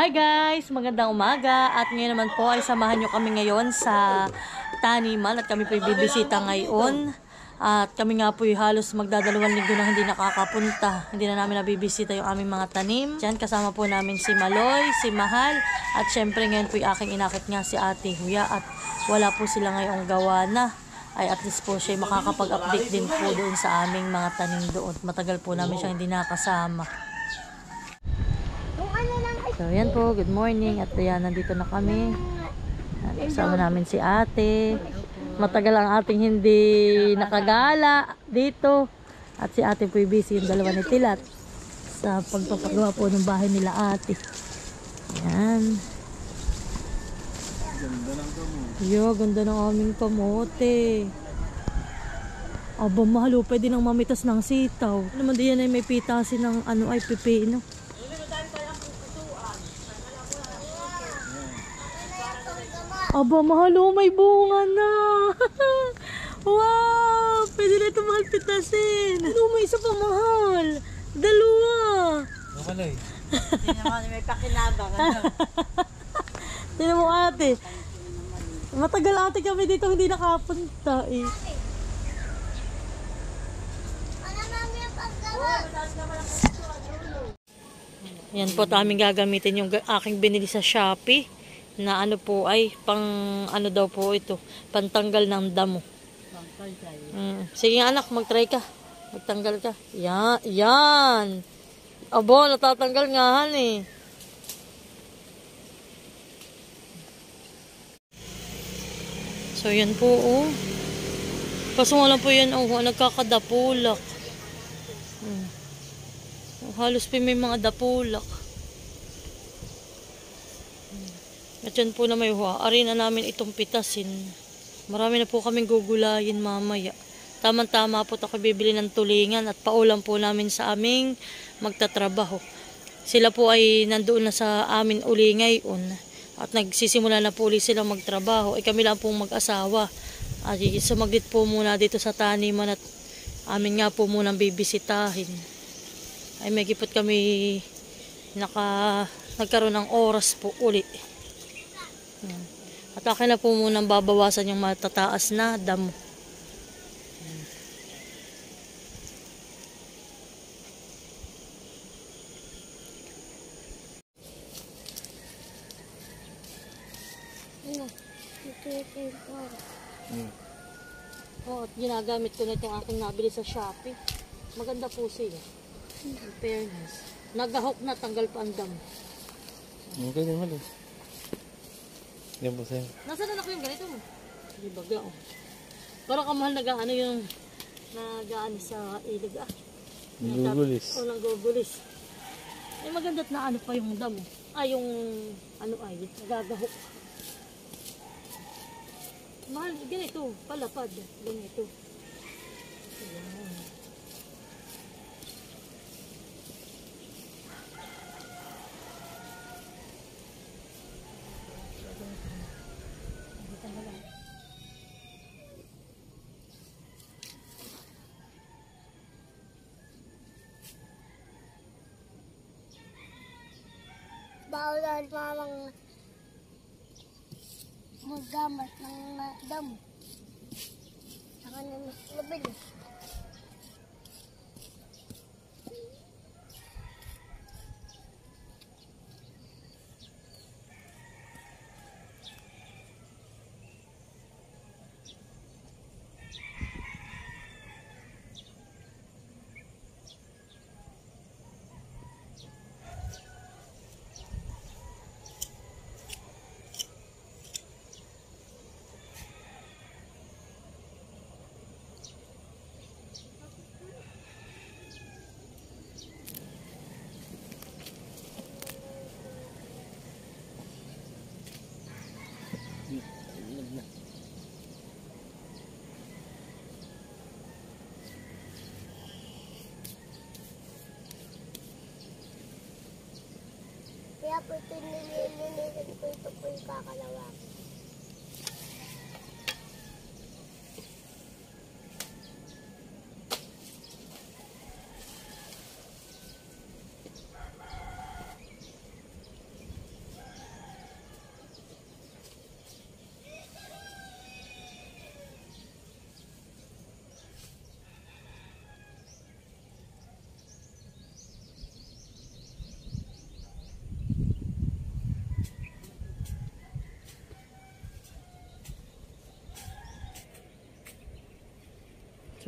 Hi guys! Magandang umaga at ngayon naman po ay samahan nyo kami ngayon sa taniman at kami po bibisita ngayon at kami nga po halos magdadalawang linggo na hindi nakakapunta, hindi na namin nabibisita yung aming mga tanim. Diyan kasama po namin si Maloy, si Mahal at syempre ngayon po aking inakit nga si Ate Huya at wala po sila ngayong gawa na ay at least po siya makakapag-update din po doon sa aming mga tanim doon. Matagal po namin siya hindi nakasama. So, yan po. Good morning. At yan, nandito na kami. Kasama namin si ate. Matagal ang ating hindi nakagala dito. At si ate po busy yung dalawa ni Tilat sa pagpapagawa po ng bahay nila ate. Yan. Yo, ganda ng aming kamote. Aba, mahal. Pwede nang mamitas ng sitaw. Naman diyan ay may pitasin ng ay pipino. Aba, mahal, may bunga na. Wow, pwede na ito mahal pitasin. May isa pa mahal. Dalawa. Makalay. Hindi naman may pakinabang. Tignan mo ate. Matagal ate kami dito hindi nakapunta eh. Yan po, aming gagamitin yung aking binili sa Shopee. Na po ay pang daw po ito, pantanggal ng damo. Sige anak, mag-try ka. Magtanggal ka. Yan, yan. Abo, natatanggal nga eh. So yan po oh. Kaso wala po yan nagkakadapulak. Halos pa may mga dapulak. At yan po na may ari na namin itong pitasin. Marami na po kaming gugulayin mamaya. Tama-tama po ako bibili ng tulingan at paulam po namin sa aming magtatrabaho. Sila po ay nandoon na sa amin uli ngayon. At nagsisimula na po ulit silang magtrabaho. Kami lang pong mag-asawa. At sumaglit po muna dito sa taniman at amin nga po munang bibisitahin. Ay may gipot kami nagkaroon ng oras po uli. At akin na po munang babawasan yung matataas na damo. At ginagamit ko na itong aking nabili sa Shopee. Maganda po sila. In fairness. Nagahok na, tanggal pa ang damo. Okay naman eh. Yan po sa'yo. Nasaan na ako yung ganito mo? Hindi baga oh. Parang kamahal yung nag-aano sa ilig Nanggugulis. Nanggugulis. Ay maganda't na pa yung damo. Yung nagagahok. Mahal, ganito. Palapad. Ganito. Ayan. Bawal mamang maggamit ng damo. Saka na mas mabilis. Kaya po ito nililinisan ko, ito po yung kakalawak.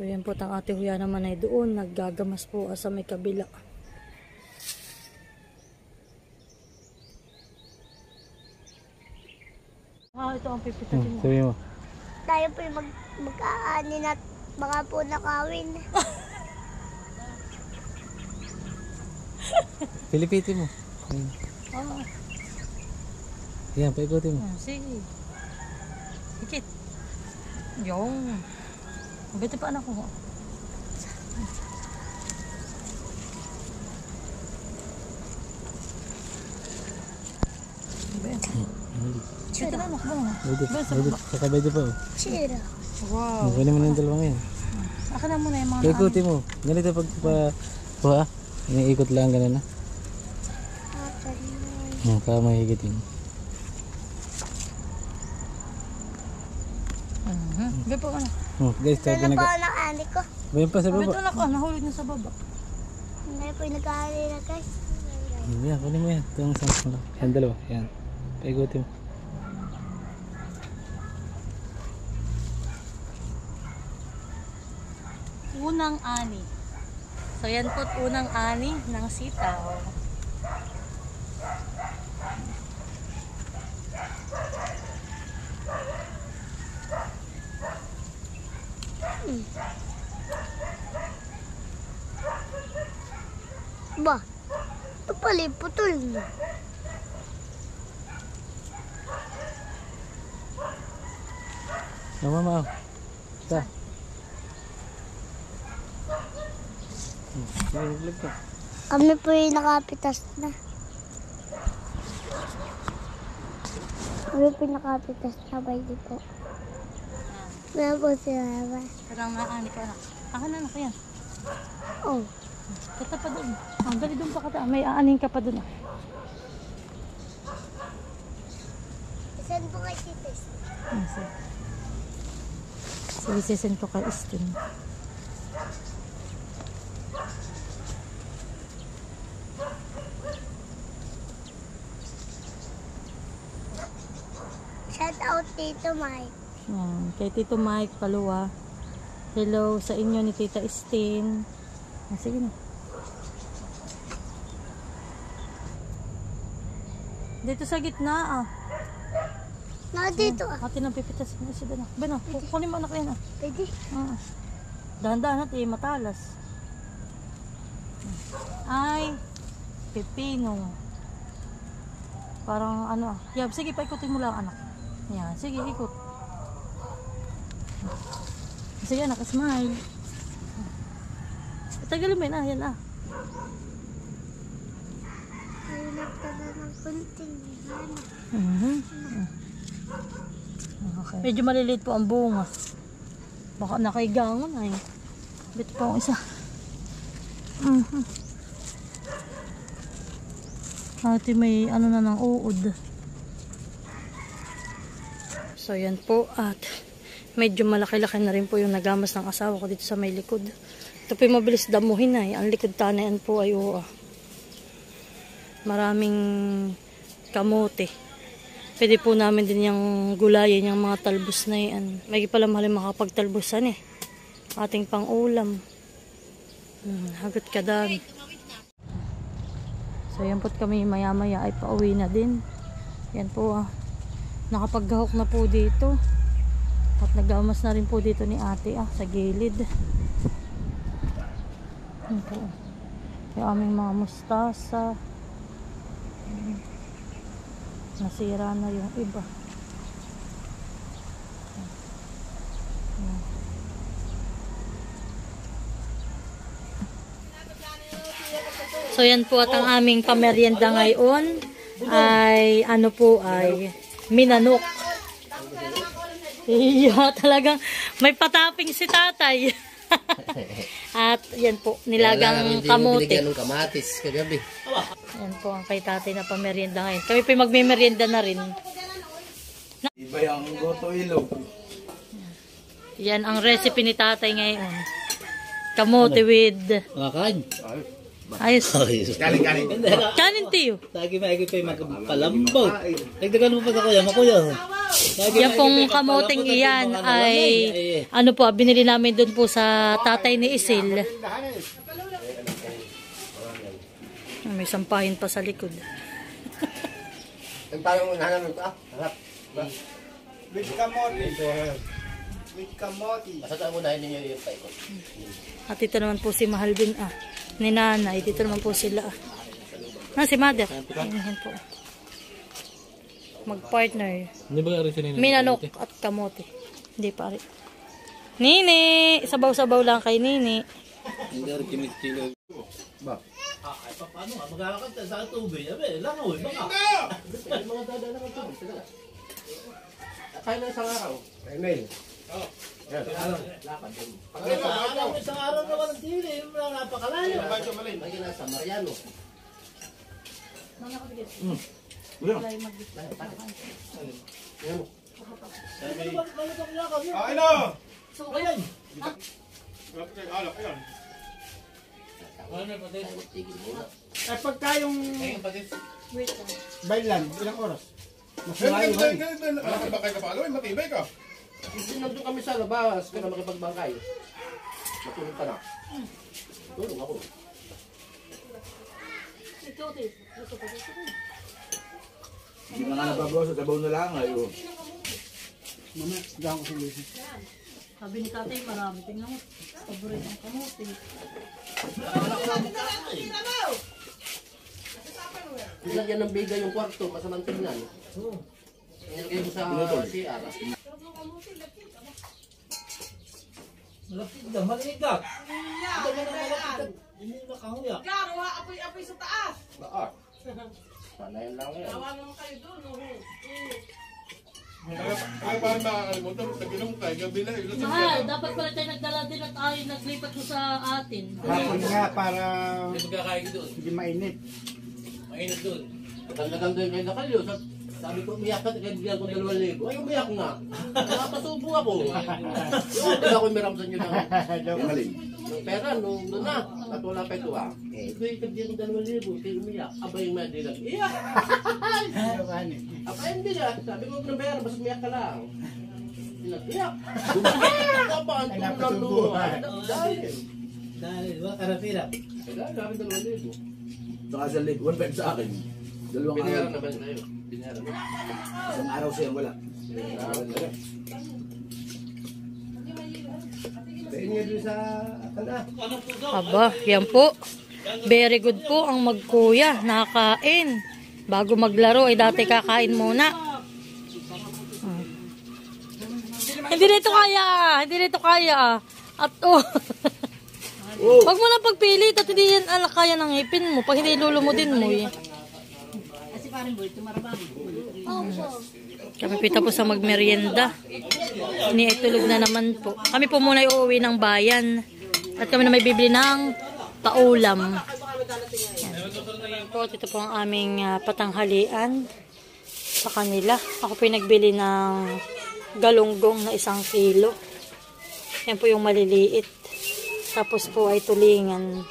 So yan po, ang ate Huya naman ay doon. Naggagamas po sa may kabila. Ito ang pipitasin mo. Sabi mo. Tayo po yung mag-aanin at baka po nakawin. Pilipitin mo. Oh, Yan, paikutin mo. sige. Hikit. Yung. Maganda pa anak ko. Sige na anak mo. Pwede. Kakabay pa. Chira. Wow. Kunin mo na yung dalawang yan. Akin na muna yung mga Paikutin mo. Ganito pag pa iniikot lang ganun na. Para mahigit yun. Gaya po anak. Guys, Ito tayo na po pinag... ang nakaani ko. Bayan pa sa Ito baba. anak ko, nahulog na sa baba. Hindi po yung nag-aani na guys. Yan, kunin mo yan. Ito ang isang mo lang. Yan, dalawa. Yan. Paikutin mo. Unang ani. So yan po unang ani ng sitaw. Ba? Ito pala yung putol na. Mama. Ta. Vlog ka. Kami po yung nakapitas na. Kami po yung nakapitas na ba hindi po? Meron po sila ba? Parang naani ka anak. Akin na anak yan. Oh. Kata pa doon. Ang gali doon pa kata. May aanin ka pa doon. Saan po kay Titis? Sige, sisend ko kay Istin. Shout out Tito Mike. Yan. Kay Tito Mike Paluwa. Hello sa inyo ni Tita Istin. Sige na. Dito sa gitna ah. Na dito ah. Ate nang pipitas mo si Dana. Beno, kunin mo anak yan ah. Pwede. Dahan-dahan at matalas. Ay, pepino. Parang ano ah. Yab, sige paikutin mo lang anak. Yan, sige ikot. Sige anak, smile. Tagalin mo yun ah, yan ah. Ay, nagtada ng kunting hanap. Okay. Medyo maliliit po ang bunga. Baka nakaigangon ay. Bito po ang isa. Ate may ano na ng uod. So yan po at medyo malaki-laki na rin po yung nagamas ng asawa ko dito sa may likod. Ito po yung mabilis damuhin ay. Ang likod tanayan po ay maraming kamote. Pwede po namin din yung gulayin, yung mga talbos na yan. May pala mahal makapagtalbosan eh. Ating pang-ulam. Hagot kadami. So yan po kami maya-maya ay pauwi na din. Yan po nakapaghahok na po dito. At nagamas na rin po dito ni ate sa gilid. Yan po. Yung aming mga mustasa. Nasira na yung iba. So yan po at ang aming pamerienda ngayon ay ano po ay minanok. Iya talagang may pataping si tatay. At yan po nilagang kamote. Binigyan ng kamatis kagabi. Yan po ang kay tatay na pamerienda ngayon. Kami po magme-merienda na rin. Iba yung goto ilog. Yan ang recipe ni tatay ngayon. Kamote with Kakain. Ayos. Galing. Kanin tiyo. Lagi maigi pa yung magpalambaw. Dagdagan mo pa sa kuya, makuya. Yan pong kamoting iyan ay ano po, binili namin doon po sa tatay ni Isil. May sampahin pa sa likod. Ang parang unahan namin ito. Harap. With kamote. Basta tayo unahin ninyo yung paikot. At ito naman po si Mahal din ni Nanay. Dito naman po sila si Mother. Ayan po. Mag-partner. Hindi ba rin sinina? Minanok at kamote. Hindi pa rin. Nini! Sabaw-sabaw lang kay Nini. Hindi rin kinikilo. Ba? Ay, paano nga? Magkakakat sa tubig. Abe, langoy, baka. Mga dada naman ito. Kaya na isang araw. Email. Oo. Lakad din. Isang araw na walang tili. Napakalayo. Lagi na sa Mariano. Ay, pagka yung bailan, ilang oras? Masulayo ba? Makibakay ka pa, matibay ka. Hindi nandun kami sa labas, kaya makipagbangkay. Matulog ka na. Tulog ako. Hindi na nga nababaw sa sabaw na lang. Ayo. Mamaya, dyan ko sa Sabi ni tatay, marami. Tingnan mo. Paborito ang kamote. Nilagyan ng biga yung kwarto, masamang tingnan. Nilagay mo sa CR. Malapit ka, maligat. Hindi nakahuya. Gawa, apoy-apoy sa taas. Lahat. Sana yan lang yan. Tawa naman kayo doon. Ay, parang makakalimutan. Nag-inom tayo, gabi na. Mahal, dapat pala tayo nagdala din at ay naglipat mo sa atin. Hapon nga para Hindi magkakain doon. hindi mainit. Mainit doon. Maganda doon kayo nakalyo. Sabi ko, umiyak ka, kaya bigyan ko 2,000. Ay, umiyak nga. Nakapasubo ako. Hindi ako miramsan nyo ng pera nung doon na. At wala pa ito Ito yung bigyan ko 2,000. Ito yung umiyak. Aba yung mga dilag. Iyak! Aba hindi na. Sabi ko, ng pera, basta umiyak ka lang. Iyak! Tapaan ko lang doon. Dahil, ba, karapira. Kaya kami 2,000. Saka sa late, 1.5 sa akin. Dalawang Binayaran araw. naman tayo. Binayaran naman. Isang araw siya wala. Tingin doon sa kana. Aba, yan po. Very good po ang magkuya. Nakakain. Bago maglaro ay dati kakain muna. Hindi nito kaya. Hindi nito kaya. At Wag mo na pagpilit at hindi yan kaya ng ngipin mo. Pag hindi lulumudin mo eh. Kami pita po sa magmerienda. Ni ay tulog na naman po. Kami po muna uuwi ng bayan. At kami na may bibili ng paulam. Yan po, ito po ang aming patanghalian sa kanila. Ako po yung nagbili ng galunggong na 1 kilo. Yan po yung maliliit. Tapos po ay tulingan.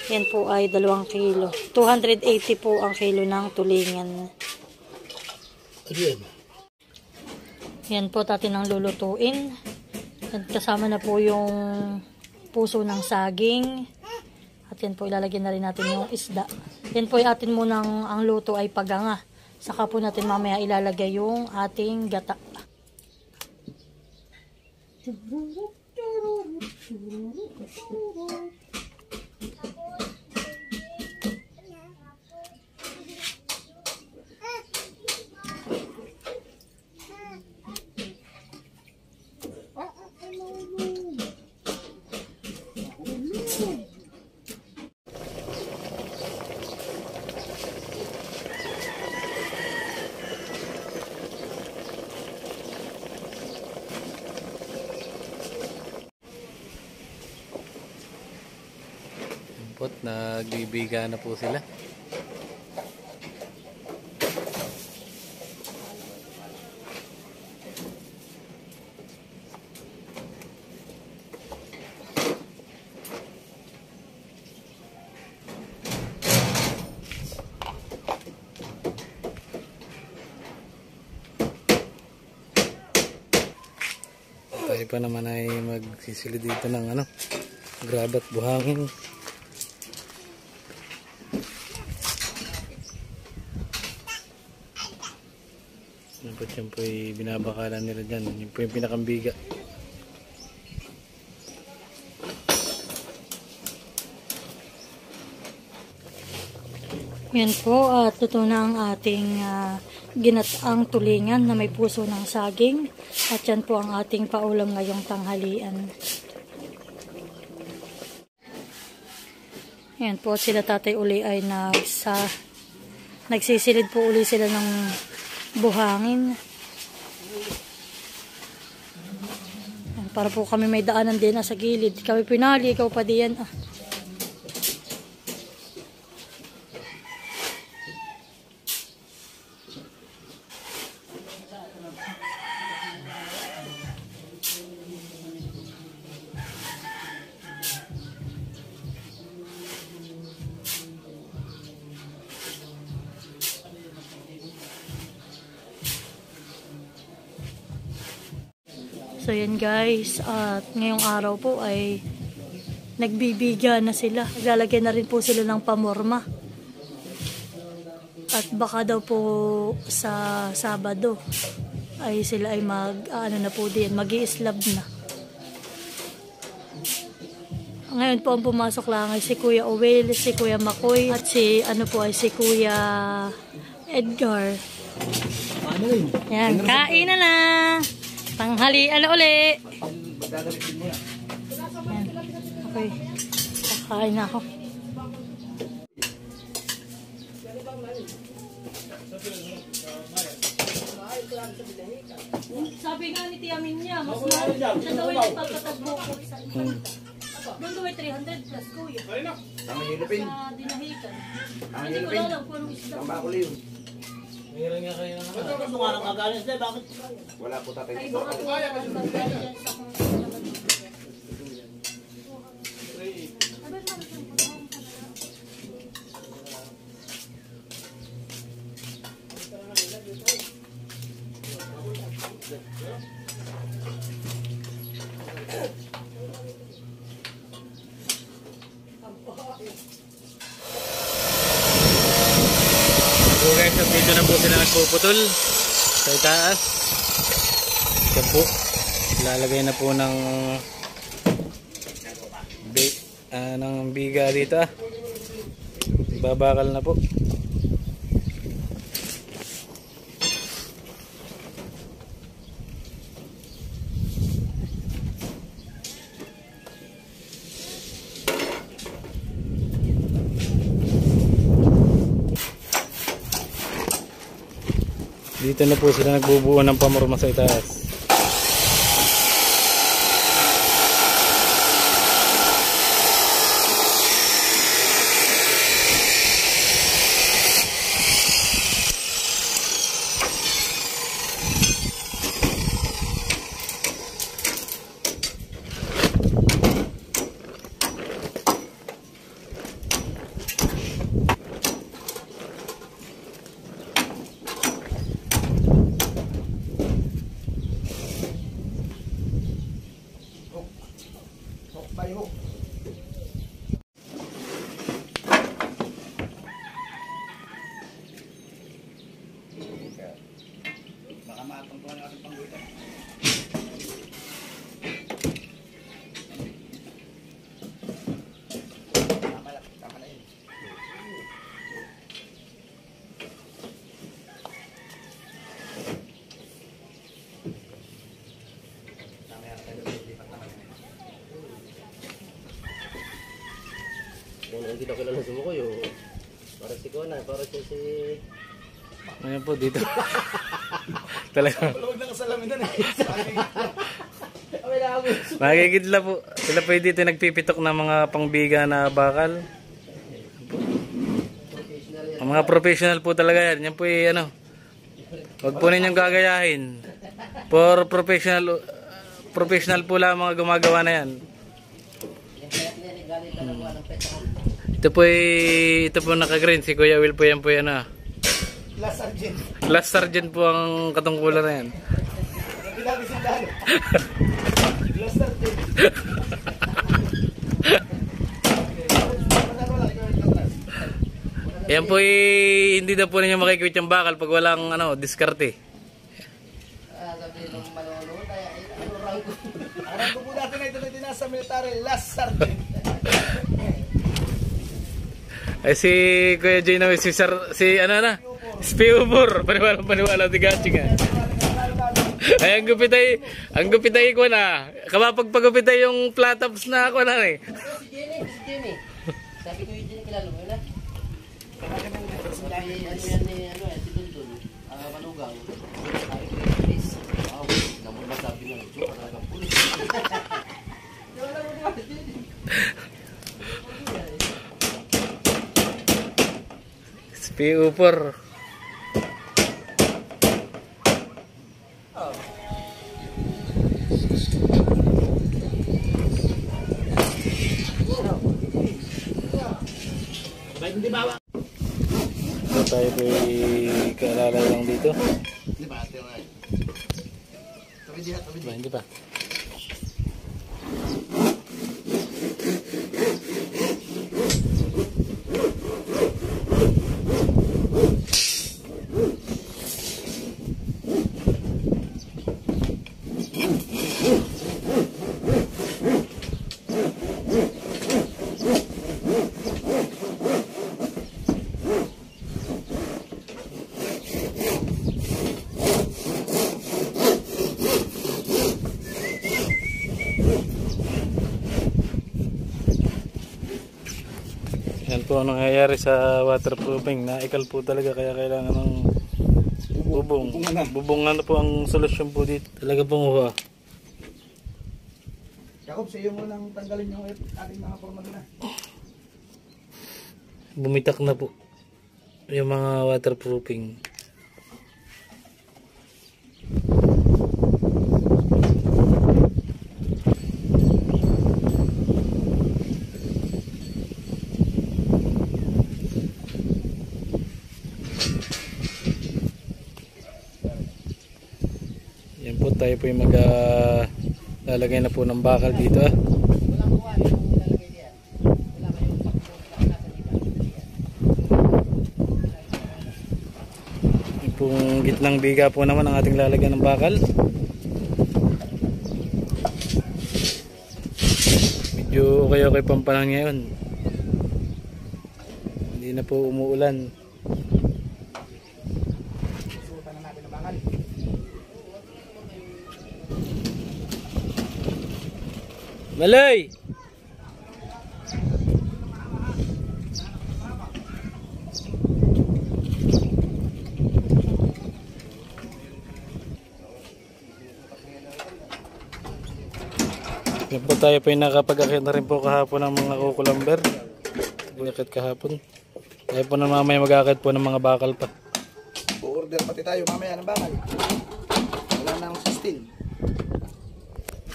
Yan po ay 2 kilo. 280 po ang kilo ng tulingan. Yan po natin ang lulutuin. At kasama na po yung puso ng saging. At yan po ilalagyan na rin natin yung isda. Yan po ay atin munang ang luto ay paganga. Saka po natin mamaya ilalagay yung ating gata. Nagbibiga na po sila. pa naman ay magsisilid dito ng ano, graba at buhangin. Dapat yan po ay binabakalan nila dyan. Yun po yung pinakambiga. Yan po, at ito na ang ating ginataang tulingan na may puso ng saging. At yan po ang ating paulam ngayong tanghalian. Yan po, sila tatay uli ay nagsisilid po uli sila ng buhangin. Yan, para po kami may daanan din sa gilid. Kami pinali, ikaw pa diyan. So yan guys, at ngayong araw po ay nagbibiga na sila. Lalagyan na rin po sila ng pamorma. At baka daw po sa Sabado ay sila ay na po din, mag-i-slab na. Ngayon po ang pumasok lang ay si Kuya Owel, si Kuya Makoy, at si si Kuya Edgar. Yan, kain na. Tanghalian na uli. Yan. Okay. Kakain na ako. Sabi nga ni Tia Minya, mas mahal. Siya daw ay nagpapatagbo ko sa iba. Doon daw ay 300 plus kuya. Ang hilupin. Sa dinahikan. Ang Hindi ko hilupin. alam kung anong isda. Ang bakuliw. Mayroon nga kayo ng Ito gusto nga nang kagaling sila. Bakit? Wala po tatay. Ay, baka po magagaling yan sa kung So guys, dito na po sila nagpuputol sa itaas. Yan po, lalagay na po ng biga dito. Babakal na po. Dito na po sila nagbubuo ng pamorma sa itaas. Baka matungkuhan ang ating pangguitan. Tama na yun. Kung hindi na kilala sa Mukoy, para si Kona, para si... Ayan po dito. Talaga. Huwag nang salamin na Nakikidla po. Sila po dito nagpipitok ng mga pangbiga na bakal. Ang mga professional po talaga yan. Yan po huwag po ninyong gagayahin. For professional po lang mga gumagawa na yan. Ito po naka-green. Si Kuya Will po yan po yan. Last Sergeant. Last Sergeant po ang katungkulan na yan. Yan po hindi na po ninyo makikwit yung bakal pag walang diskarte. Sabi nung manonood, ano rank ko? Arang ko po natin ito na tinasa military, last sergeant. Ay si Kuya Jay na si Spiubor. Paniwala si Gachi nga. Ay ang gupit ay ko na. Kapag pagupit ay yung flat tops na ako na eh. Si Jenny. Sabi ko yung Jenny, kilala mo yun ah? Sabi, ano yan ni, si Dundun, Malugang. Sabi ko yung Chris. Namun masabi nga, joke, talagang pulis. Spiubor. So tayo po kaalala lang dito. Hindi pa. Yan po ang nangyayari sa waterproofing. Naikal po talaga kaya kailangan ng bubong. Bubungan na po ang solusyon po dito. Talaga pong uha. Jacob, sa iyo mo nang tanggalin yung ating mga formal na. Bumitak na po yung mga waterproofing. Yan po, tayo po yung lalagay na po ng bakal dito ah. Yung pong gitnang biga po naman ang ating lalagyan ng bakal. Medyo okay pampanahon ngayon. Hindi na po umuulan. Malay! Yan po tayo po yung nakapag-akit na rin po kahapon ng mga kukulamber. Pag-akit kahapon. Tayo po na mamaya mag-akit po ng mga bakal pa. O-order pati tayo mamaya ng bakal. Wala na akong 16.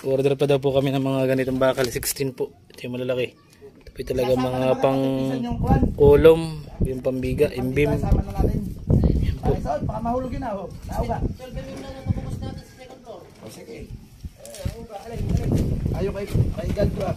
Order pa daw po kami ng mga ganitong bakal, 16 po. Ito yung malalaki. Ito po talaga mga pang kolom, yung pambiga, imbim. Sama na natin. Yan po. Ay, baka mahulog yun ako. Nauga. Sir, ganun lang natapos natin sa second floor. O sige. Ayaw kay God ko ah.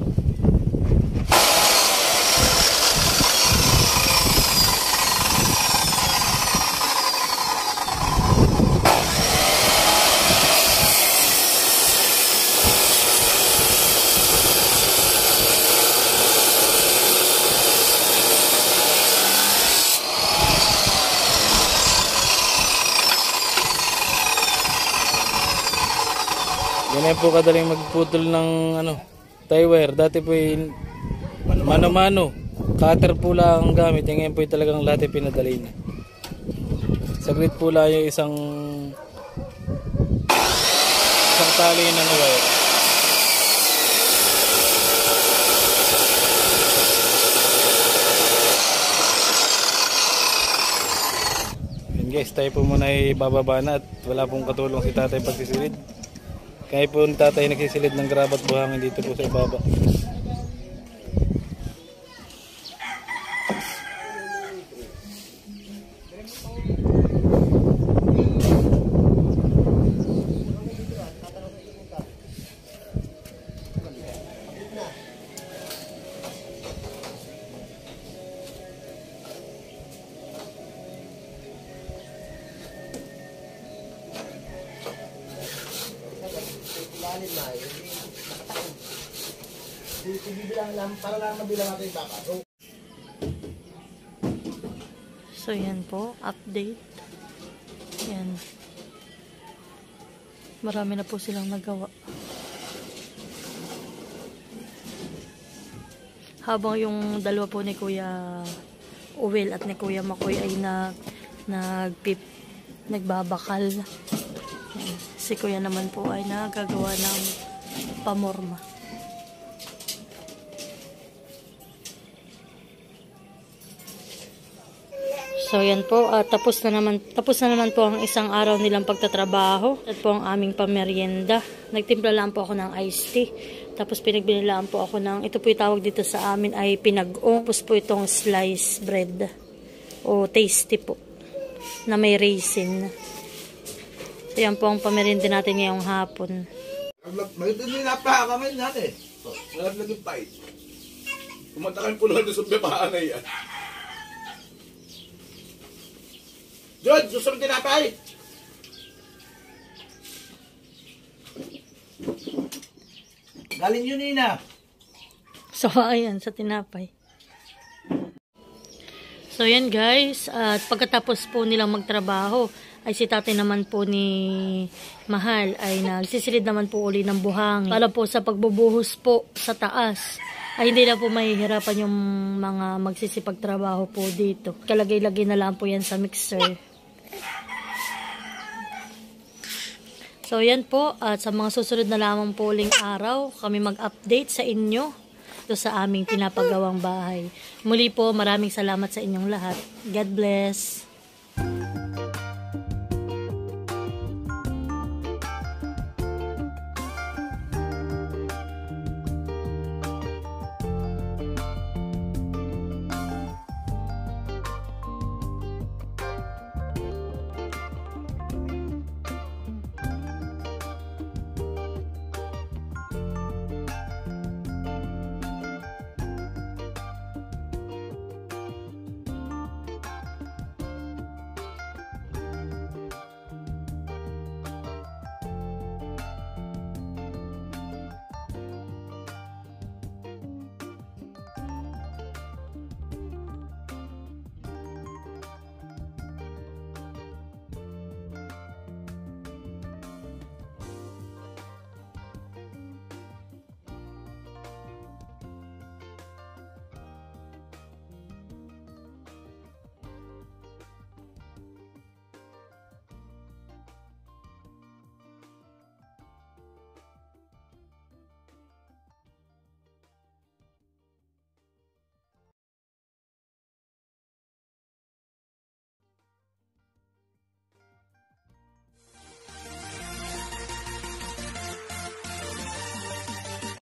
Ganyan po kadaling magputol ng tie wire. Dati po mano-mano. Cutter po lang ang gamit. Ngayon po talagang lahat pinadali na. Saglit po lang yung isang tali ng wire. Yan guys, tayo po muna ay bababa na at wala pong katulong si tatay pagsisilid. Kaya po yung tatay nagsisilid ng grabat buhangin dito po sa ibaba. bibilang lang, para lang mabilang natin yung baka. So yan po, update. Yan. Marami na po silang nagawa. Habang yung dalawa po ni Kuya Uwil at ni Kuya Makoy ay nagbabakal. Yan. Si Kuya naman po ay nagagawa ng pamorma. So yan po, tapos na naman po ang isang araw nilang pagtatrabaho. At po ang aming pamerienda. Nagtimpla lang po ako ng iced tea. Tapos pinagbinilaan po ako ng, ito po yung tawag dito sa amin ay pinag-o. Tapos po itong slice bread o tasty po na may raisin. So yan po ang pamerienda natin ngayong hapon. Magandang napakakamay natin. Nalaglag yung pahit. Kumanta kami puluhan doon sa bepaan na yan. George, susunod tinapay! Galing yun, Nina. So, ayan, sa tinapay. So, yan guys. At pagkatapos po nilang magtrabaho, ay si tatay naman po ni Mahal ay nagsisilid naman po uli ng buhangin. Para po sa pagbubuhos po sa taas, ay hindi na po mahihirapan yung mga magsisipagtrabaho po dito. Kalagay-lagay na lang po yan sa mixer. So, yan po. At sa mga susunod na lamang po uling araw, kami mag-update sa inyo ito sa aming pinapagawang bahay. Muli po, maraming salamat sa inyong lahat. God bless.